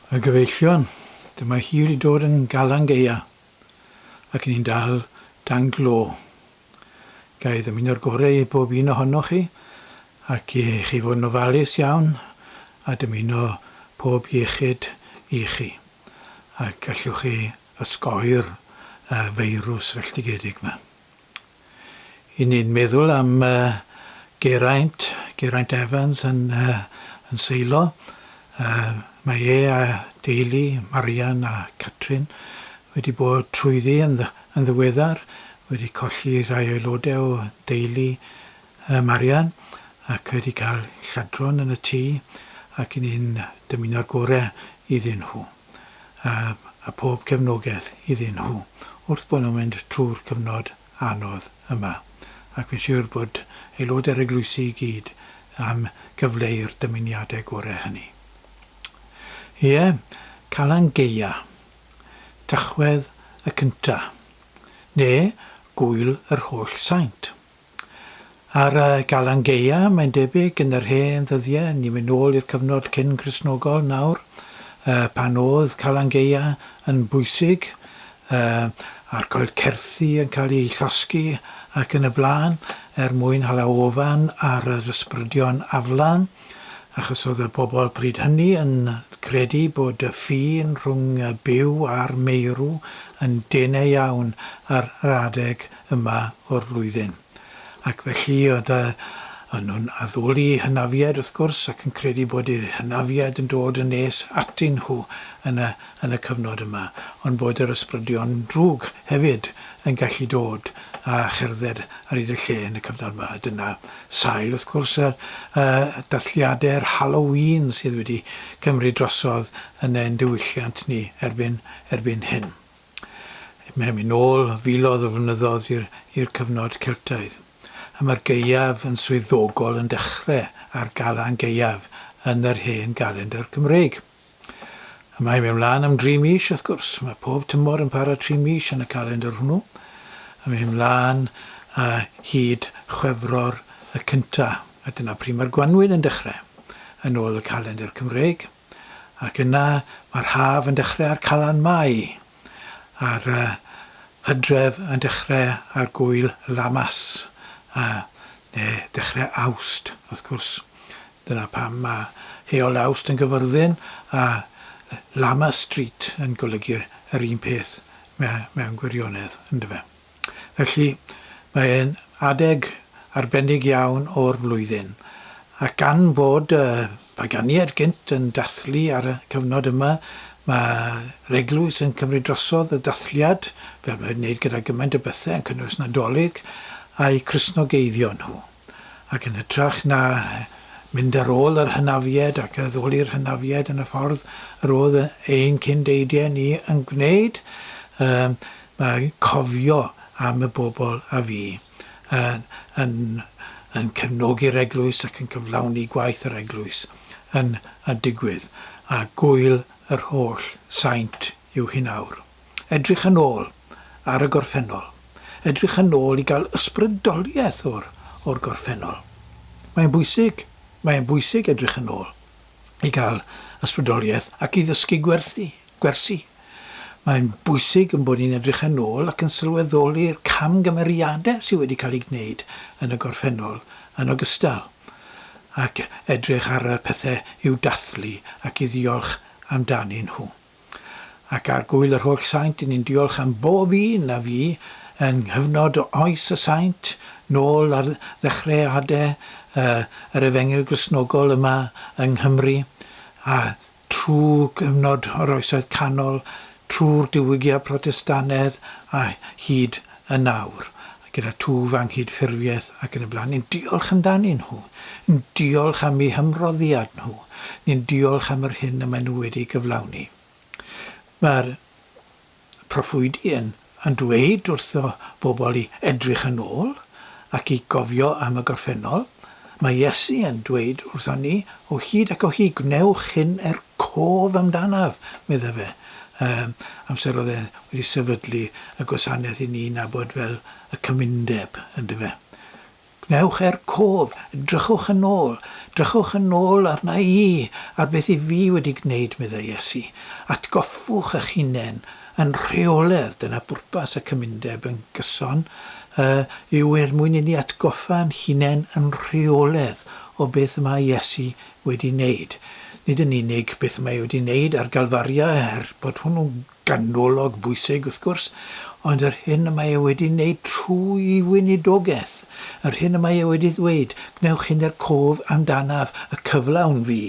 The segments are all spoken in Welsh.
Y gyfeillion, dyma hi wedi dod yn Galan Gaea ac ni'n dal dan glo. Gai ddymuno'r gorau i bob un ohonoch chi ac i chi fod yn ofalus iawn a dymuno pob iechyd i chi. Ac gallwch chi ysgoi'r feirws felltigedig yma. I ni'n meddwl am Geraint Evans yn seilo. Mae a deulu, Marian a Catrin, wedi bod trwyddi yn ddiweddar, wedi colli rhai aelodau o deulu Marian ac wedi cael lladron yn y tŷ ac ni'n dymuno'r gorau iddyn nhw a pob cefnogaeth iddyn nhw wrth bod nhw'n mynd trwy'r cyfnod anodd yma. Ac yn siŵr bod aelodau'r eglwysi i gyd am gyfleu'r dymuniadau gorau hynny. Ie, Calan Gaea, Tachwedd y cynta, neu Gwyl yr holl saint. Ar Galan Gaea mae'n debyg yn yr hen ddyddiau, ni'n mynd nôl i'r cyfnod cyn Cristnogol nawr, pan oedd Calan Gaea yn bwysig, a'r coed certhi yn cael ei llosgi ac yn y blaen mwyn hala ofan ar yr ysbrydion aflan, achos oedd y bobl pryd hynny yn credu bod y ffin rhwng byw a'r meirw yn denau iawn ar yr adeg yma o'r flwyddyn. Ac felly oedd nhw'n addoli hynafiad wrth gwrs ac yn credu bod y hynafiad yn dod yn nes atyn nhw yn y cyfnod yma, ond bod yr ysbrydion drwg hefyd yn gallu dod a cherdded ar hyd y lle yn y cyfnod yma. Dyna sail wrth gwrs dathliadau'r Halloween sydd wedi cymryd drosodd yn ein diwylliant ni erbyn hyn. Mae'n mynd nôl filoedd o flynyddoedd i'r cyfnod Celtaidd. A mae'r gaeaf yn swyddogol yn dechrau ar Galan Gaeaf yn yr hen galendar Cymreig. Mae'n mynd mlaen am 3 mis wrth gwrs. Mae pob tymor yn para 3 mis yn y calendar hwnnw. Mae'n mynd mlaen hyd Chwefror y cynta. A dyna pryd mae'r Gwanwyn yn dechrau yn ôl y calendar Cymreig. Ac yna mae'r haf yn dechrau ar Calan Mai. A'r Hydref yn dechrau ar Gwyl Lamas. Neu dechrau Awst, wrth gwrs. Dyna pam mae heol Awst yn Gyfyrddin a Lama Street yn golygu'r un peth mewn gwirionedd, ynddo fe. Felly mae'n adeg arbennig iawn o'r flwyddyn. Ac gan bod Paganiaid gynt yn dathlu ar y cyfnod yma, mae'r eglwys yn cymryd drosodd y dathliad, fel mae'n gwneud gyda gymaint o bethau yn cynnwys Nadolig, a'i Cristnogeiddio nhw. Ac yn hytrach na mynd ar ôl yr hynafiad ac addoli'r hynafiad yn y ffordd yr oedd ein cyn-deidiau ni yn gwneud, mae cofio am y bobl a fi yn cefnogi'r eglwys ac yn cyflawni gwaith yr eglwys yn digwydd. A Gwyl yr holl saint yw hi nawr. Edrych yn ôl ar y gorffennol. Edrych yn ôl i gael ysbrydoliaeth o'r gorffennol. Mae'n bwysig edrych yn ôl i gael ysbrydoliaeth ac i ddysgu gwersi. Mae'n bwysig yn bod ni'n edrych yn ôl ac yn sylweddoli'r camgymeriadau sydd wedi cael ei gwneud yn y gorffennol yn ogystal. Ac edrych ar y pethau i'w dathlu ac i ddiolch amdani nhw. Ac ar Gwyl yr holl saint, ni'n diolch am bob un a fi yn hyfnod o oes y saint, nôl ar ddechreuadau yr Efengyl Gristnogol yma yng Nghymru, a trwy gyfnod o'r oesoedd canol, trwy'r diwygiad Protestanaidd a hyd y nawr, gyda twf anghydffurfiaeth ac yn y blaen. Ni'n diolch amdani nhw. Ni'n diolch am eu hymroddiad nhw. Ni'n diolch am yr hyn y maen nhw wedi gyflawni. Mae'r proffwydi yn dweud wrtho bobl i edrych yn ôl ac i gofio am y gorffennol. Mae Iesu yn dweud wrtho ni o hyd ac o hyd, gwnewch hyn cof amdanaf, medda fe. Amser oedd wedi sefydlu y gwasanaeth i ni nabod fel y cymundeb, ynddo fe. Gnewch cof, drychwch yn ôl arna I, ar beth I fi wedi gwneud, medda Iesu. Atgoffwch eich hunain yn rheoledd, dyna bwrpas y cymundeb yn gyson, yw mwyn I ni atgoffa'n hunain yn rheoledd o beth mae Iesu wedi wneud. Nid yn unig beth mae wedi wneud ar Galfaria, bod hwnnw'n ganolog bwysig wrth gwrs, ond yr hyn mae wedi wneud trwy weinidogaeth. Yr hyn mae wedi ddweud, gnewch hyn cof amdanaf y cyflawn fi.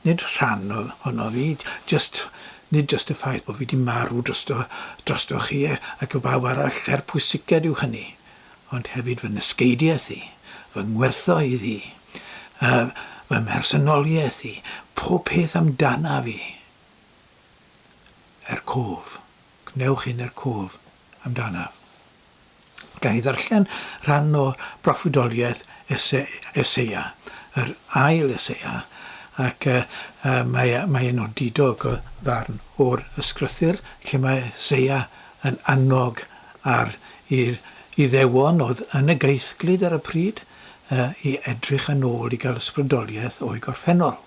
Nid rhan ohono fi, nid just y ffaith bod fi wedi marw drosto chi ac y bawb arall pwysiced yw hynny. Ond hefyd fy nysgeidiaeth I, fy ngwerthoedd I, fy mersynoliaeth I, pob peth amdana fi. Cof. Gnewch hyn cof amdanaf. Gai ddarllen rhan o broffwydoliaeth Eseia, yr ail Eseia, ac mae e'n nodidog o ddarn o'r ysgrythyr, lle mae Eseia yn annog ar I ddewon oedd yn y geithglyd ar y pryd I edrych yn ôl I gael ysbrydoliaeth o'i gorffennol.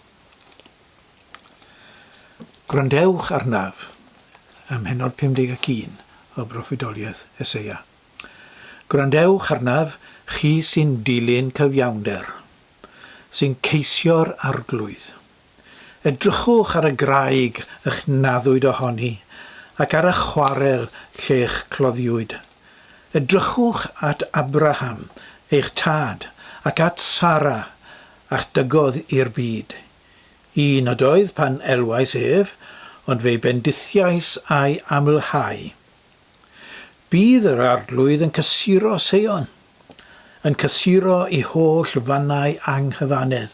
Gwrandewch arnaf ym mhennod 51 o broffwydoliaeth Eseia. Gwrandewch arnaf, chi sy'n dilyn cyfiawnder, sy'n ceisio'r arglwydd. Edrychwch ar y graig eich naddwyd ohoni, ac ar y chwarel lle eich cloddiwyd. Edrychwch at Abraham, eich tad, ac at Sara, a'ch dygodd i'r byd. Un nad oedd pan elwais ef, ond fe bendithiais a'i amlhau. Bydd yr arglwydd yn cysuro Seion, yn cysuro I holl fannau anghyfanedd.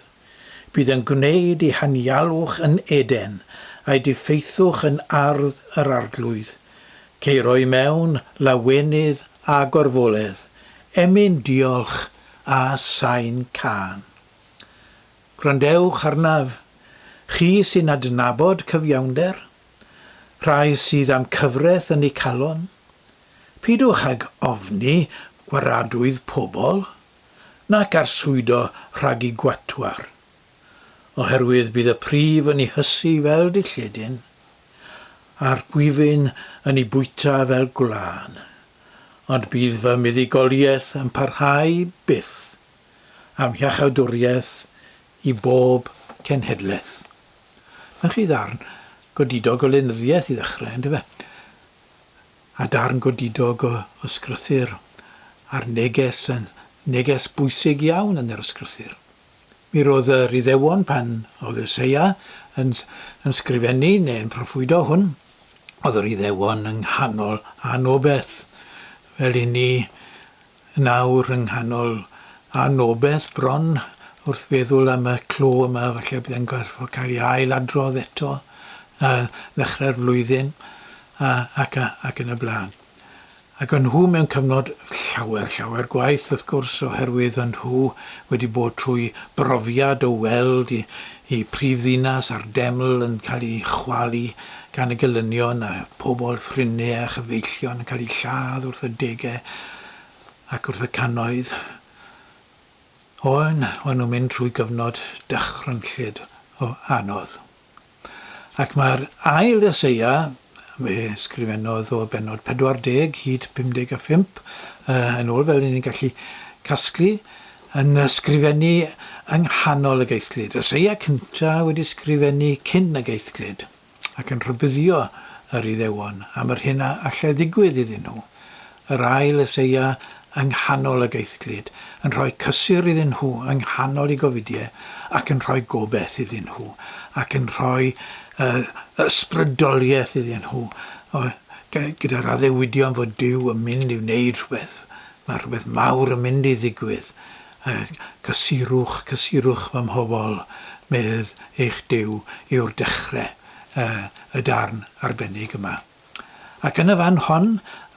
Bydd yn gwneud I hanialwch yn Eden, a'i diffeithwch yn ardd yr arglwydd. Cei roi mewn lawenydd a gorfoledd, emyn diolch a sain can. Gwrandewch arnaf, chi sy'n adnabod cyfiawnder, rhai sydd am cyfraith yn eu calon, pidwch ag ofni gwaradwydd pobl, nac arswydo rhag I gwatwar, oherwydd bydd y prif yn ei hysu fel dillledyn, a'r gwifyn yn ei bwyta fel gwlân, ond bydd fy muddugoliaeth yn parhau byth, am iachawdwriaeth I bob cenhedlaeth. Mae chi ddarn godidog o lenyddiaeth I ddechrau, ynddo fe? A darn godidog o ysgrythyr a'r neges bwysig iawn yn yr ysgrythyr. Mi roedd yr Iddewon pan oedd Eseia yn sgrifennu neu'n proffwydo hwn, oedd yr Iddewon yng nghanol anobeth, fel I ni nawr yng nghanol anobeth bron wrth feddwl am y clo yma, falle bydd yn gorfod cael ei ailadrodd eto, ddechrau'r flwyddyn, ac yn y blaen. Ac yn nhw mewn cyfnod llawer gwaith wrth gwrs oherwydd yn nhw wedi bod trwy brofiad o weld I prif ddinas a'r deml yn cael ei chwalu gan y gelynion a pobl ffrinau a chyfeillion yn cael ei lladd wrth y degau ac wrth y cannoedd. O'n nhw'n mynd trwy gyfnod dychrynllyd o anodd. Ac mae'r ail Eseia, fe sgrifennodd o benod 40 hyd 55 yn ôl fel ni'n gallu casglu, yn sgrifennu yng nghanol y geithglyd. Eseia cynta wedi sgrifennu cyn y geithglyd ac yn rhybuddio yr Iddewon am yr hyn allai ddigwydd iddyn nhw. Yr ail Eseia yng nghanol y geithglyd yn rhoi cysur iddyn nhw yng nghanol I gofidiau ac yn rhoi gobeith iddyn nhw ac yn rhoi ysbrydoliaeth iddyn nhw gyda'r addewidion fod Duw yn mynd I wneud rhywbeth. Mae rhywbeth mawr yn mynd I ddigwydd. Cysurwch fy mhobol, medd eich Duw yw'r dechrau y darn arbennig yma. Ac yn y fan hon,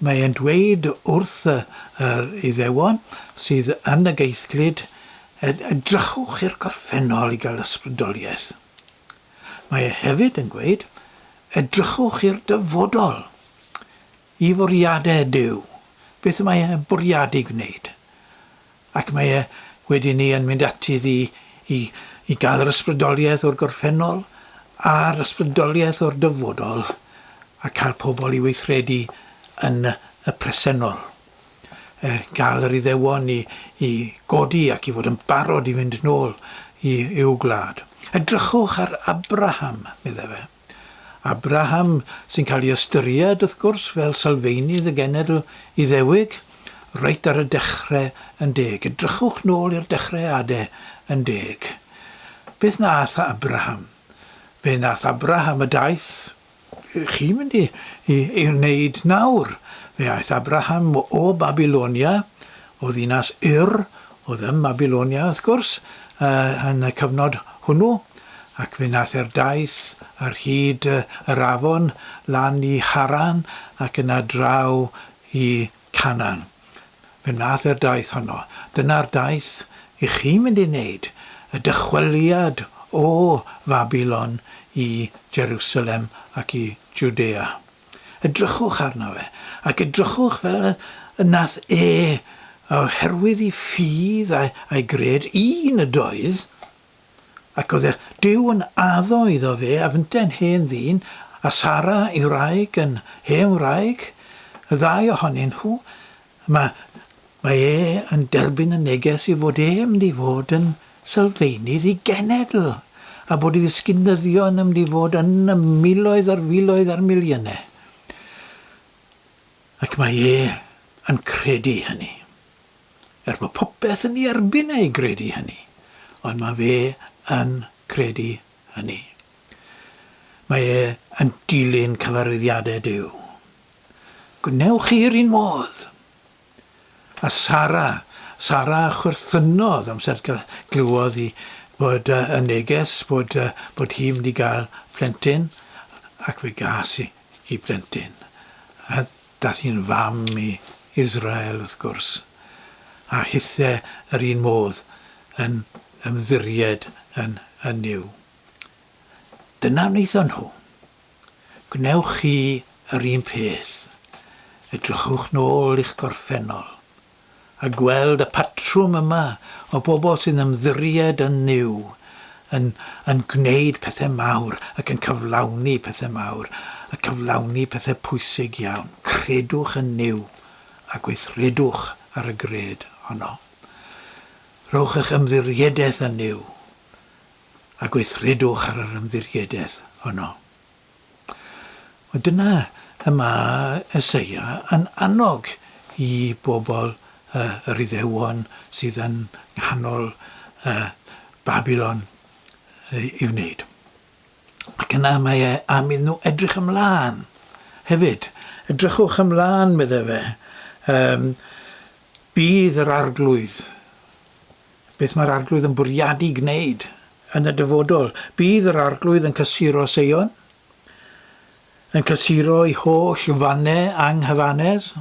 mae e'n dweud wrth yr Iddewon sydd yn y geithglyd, edrychwch i'r gorffennol I gael ysbrydoliaeth. Mae e hefyd yn gweud, edrychwch i'r dyfodol, I fwriadau Duw, beth mae e'n bwriadu gwneud. Ac mae wedi ni yn mynd ati i gael yr ysbrydoliaeth o'r gorffennol a'r ysbrydoliaeth o'r dyfodol a cael pobl i weithredu yn y presennol. Gael yr Iddewon i godi ac i fod yn barod i fynd nôl i'w gwlad. Edrychwch ar Abraham, medde fe. Abraham sy'n cael ei ystyried, wrth gwrs, fel sylfaenydd y genedl Iddewig, reit ar y dechrau yn deg. Edrychwch nôl i'r dechreuadau yn deg. Beth nath Abraham? Be nath Abraham y daith chi mynd i wneud nawr? Fe aeth Abraham o Babylonia, o ddinas Ur, o ddim Babylonia, wrth gwrs, yn y cyfnod hwnnw, ac fe nath daith ar hyd yr afon lan i Haran ac yna draw i Canaan. Fe nath daith honno. Dyna'r daith i chi mynd i wneud, y dychweliad o Babylon i Jerusalem ac i Judea. Edrychwch arno fe, ac edrychwch fel y nath oherwydd i ffydd a'i gred un y doedd, ac oedd Duw yn addo iddo fe a fynta'n hen ddyn, a Sara i wraig yn hen wraig, y ddau ohonyn nhw, mae yn derbyn y neges i fod mynd i fod yn sylfaenydd i genedl, a bod ei ddisgynyddion yn mynd i fod yn y miloedd ar filoedd ar miliynau. Ac mae yn credu hynny. Bod popeth yn ei erbyn ei gredu hynny, ond mae fe yn credu hynny. Mae yn dilyn cyfarwyddiadau Duw. Gwnewch chi'r un modd. A Sara chwrthynodd amser glywodd i bod y neges bod hi'n mynd i gael plentyn, ac fe gas i plentyn. A dath hi'n fam i Israel, wrth gwrs. A hithau yr un modd yn ymddiried yn niw. Dyna wnaethon nhw. Gwnewch chi yr un peth. Edrychwch nôl i'ch gorffennol a gweld y patrwm yma o bobl sy'n ymddiried yn niw, yn gwneud pethau mawr ac yn cyflawni pethau mawr, a cyflawni pethau pwysig iawn. Credwch yn niw a gweithredwch ar y gred honno. Rhowch eich ymddiriedeth yn niw a gweithredwch ar yr ymddiriedeth honno. Dyna yma Eseia yn annog i bobl yr Iddewon sydd yn nghanol Babylon i wneud. Ac yna mae am iddyn nhw edrych ymlaen hefyd. Edrychwch ymlaen, medde fe. Bydd yr arglwydd, beth mae'r arglwydd yn bwriadu gwneud yn y dyfodol. Bydd yr arglwydd yn cysuro Seion, yn cysuro ei holl fannau anghyfanedd,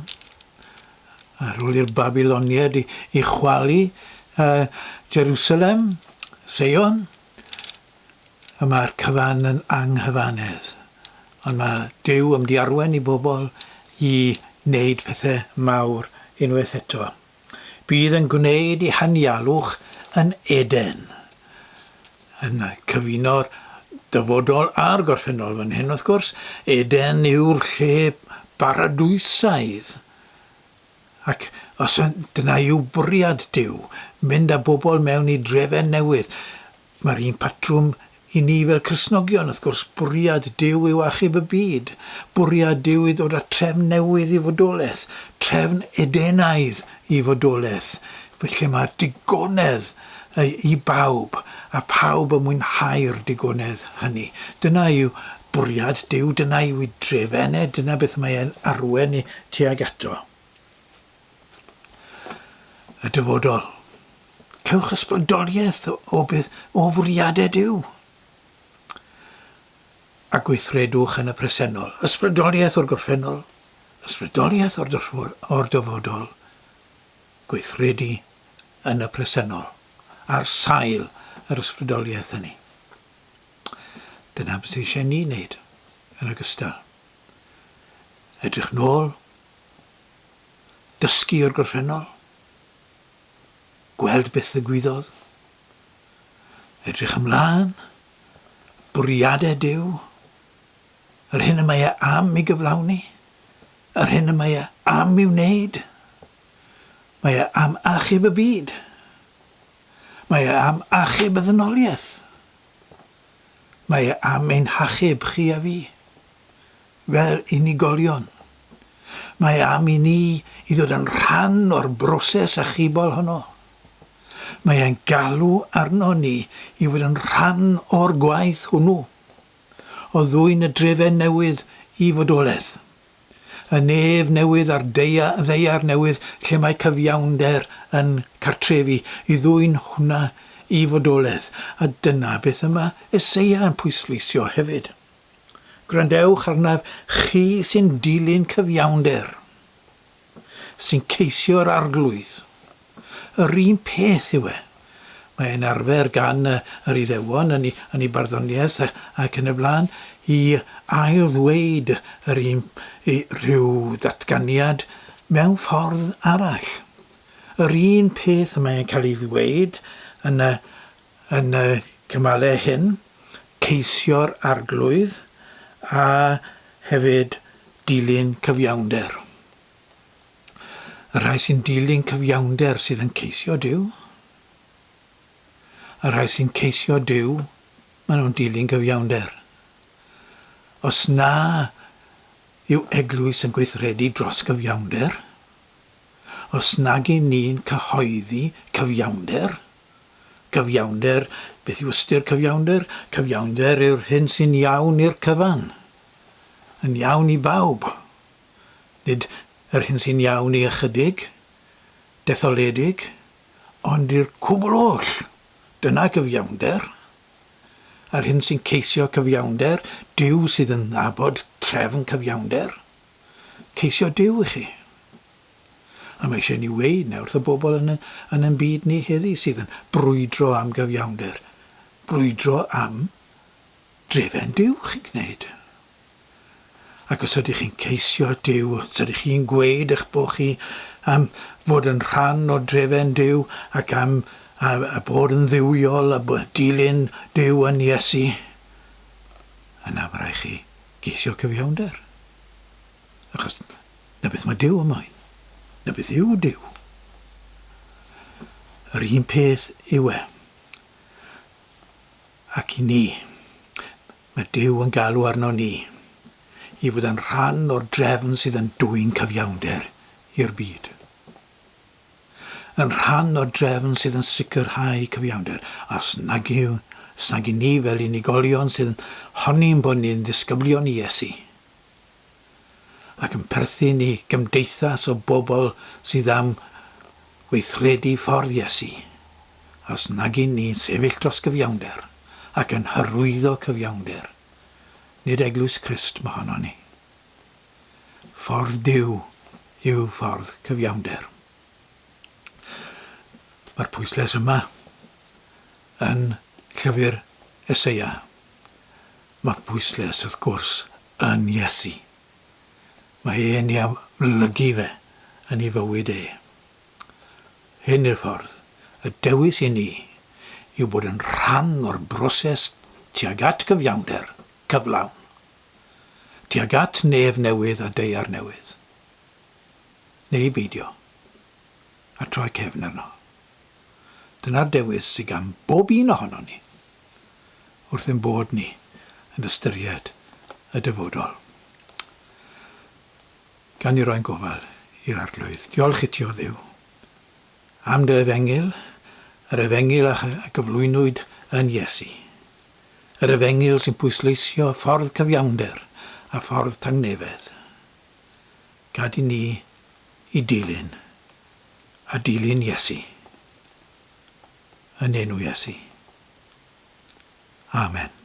ar ôl i'r Babyloniaid i chwalu Jerusalem, Seion. Mae'r cyfan yn anghyfanedd. Ond mae Duw yn mynd i arwain i bobl i wneud pethau mawr unwaith eto. Bydd yn gwneud i hanialwch yn Eden. Yn cyfuno'r dyfodol a'r gorffennol fan hyn, wrth gwrs. Eden yw'r lle baradwysaidd. Ac os dyna yw bwriad Duw, mynd â bobl mewn i drefau newydd. Mae'r un patrwm i ni fel Cristnogion, wrth gwrs, bwriad Duw yw achub y byd. Bwriad Duw i ddod â trefn newydd i fodolaeth. Trefn Edenaidd i fodolaeth. Felly mae digonedd i bawb, a pawb yn mwynhau'r digonedd hynny. Dyna yw bwriad Duw, dyna yw ei drefennau, dyna beth mae'n arwen i tuag ato. Y dyfodol. Cewch ysbrydoliaeth o fwriadau Duw. A gweithredwch yn y presennol. Ysbrydoliaeth o'r gorffennol, ysbrydoliaeth o'r dyfodol, gweithredu yn y presennol, ar sail yr ysbrydoliaeth hynny. Dyna beth sydd eisiau ni wneud yn ogystal. Edrych nôl, dysgu o'r gorffennol, gweld beth ddigwyddodd. Edrych ymlaen, bwriadau Duw, yr hyn y mae am ei gyflawni, yr hyn y mae am ei wneud. Mae am achub y byd. Mae am achub y ddynoliaeth. Mae am ein hachub chi a fi, fel unigolion. Mae am i ni i ddod yn rhan o'r broses achubol honno. Mae e'n galw arno ni i fod yn rhan o'r gwaith hwnnw, o ddwyn y drefen newydd i fodolaeth. Y nef newydd a'r ddeiar newydd lle mae cyfiawnder yn cartrefi i ddwyn hwnna i fodolaeth. A dyna beth yma Eseia yn pwysleisio hefyd. Gwrandewch arnaf chi sy'n dilyn cyfiawnder, sy'n ceisio'r arglwydd. Yr un peth yw e. Mae'n arfer gan yr Iddewon yn ei barddoniaeth ac yn y blaen i ail-ddweud rhyw ddatganiad mewn ffordd arall. Yr un peth mae'n cael ei ddweud yn y cymalau hyn, ceisio'r arglwydd a hefyd dilyn cyfiawnder. Y rhai sy'n dilyn cyfiawnder sydd yn ceisio Duw. Y rhai sy'n ceisio Duw, maen nhw'n dilyn cyfiawnder. Os na yw eglwys yn gweithredu dros cyfiawnder, os nag i ni'n cyhoeddi cyfiawnder, beth yw ystyr cyfiawnder? Cyfiawnder yw'r hyn sy'n iawn i'r cyfan, yn iawn i bawb. Nid yr hyn sy'n iawn i ychydig, detholedig, ond i'r cwbl oll. Dyna cyfiawnder. Yr hyn sy'n ceisio cyfiawnder, Duw sydd yn nabod trefn cyfiawnder. Ceisio Duw i chi. A mae eisiau ni weid nawr wrth y bobl yn ein byd ni heddi sydd yn brwydro am gyfiawnder. Brwydro am drefen Duw chi'n gwneud. Ac os ydych chi'n ceisio Duw, os ydych chi'n gweud eich bod chi am fod yn rhan o drefen Duw ac am a bod yn dduwiol a dilyn Duw yn Iesu, yna mae rhaid chi geisio cyfiawnder. Achos na beth mae Duw yma. Na beth yw Duw. Yr un peth yw e. Ac i ni, mae Duw yn galw arno ni i fod yn rhan o'r drefn sydd yn dwyn cyfiawnder i'r byd. Yn rhan o'r drefn sydd yn sicrhau cyfiawnder. Os nag i ni fel unigolion sydd yn honi'n bod ni'n ddisgyblion i Iesu ac yn perthyn i gymdeithas o bobl sydd am weithredu ffordd Iesu. Os nag i ni'n sefyll dros cyfiawnder ac yn hyrwyddo cyfiawnder, nid eglwys Crist mae honno ni. Ffordd Duw yw ffordd cyfiawnder. Mae'r pwysles yma yn llyfr Eseia. Mae'r pwysles wrth gwrs yn Iesu. Mae e'n ei amlygu fe yn ei fywyd e. Hyn yw'r ffordd. Y dewis i ni yw bod yn rhan o'r broses tuag at gyfiawnder cyflawn. Tuag at nef newydd a deiar newydd. Neu beidio. A troi cefn arno. Dyna'r dewis sydd gan bob un ohono ni wrth ein bod ni yn ystyried y dyfodol. Gan i roi'n gofal i'r arglwydd. Diolch i ti o Dduw am dy efengil, yr efengil a gyflwynwyd yn Iesu. Yr efengil sy'n pwysleisio ffordd cyfiawnder a ffordd tangnefedd. Gad i ni i dilyn a dilyn Iesu. Yn enw Iesu. Amen.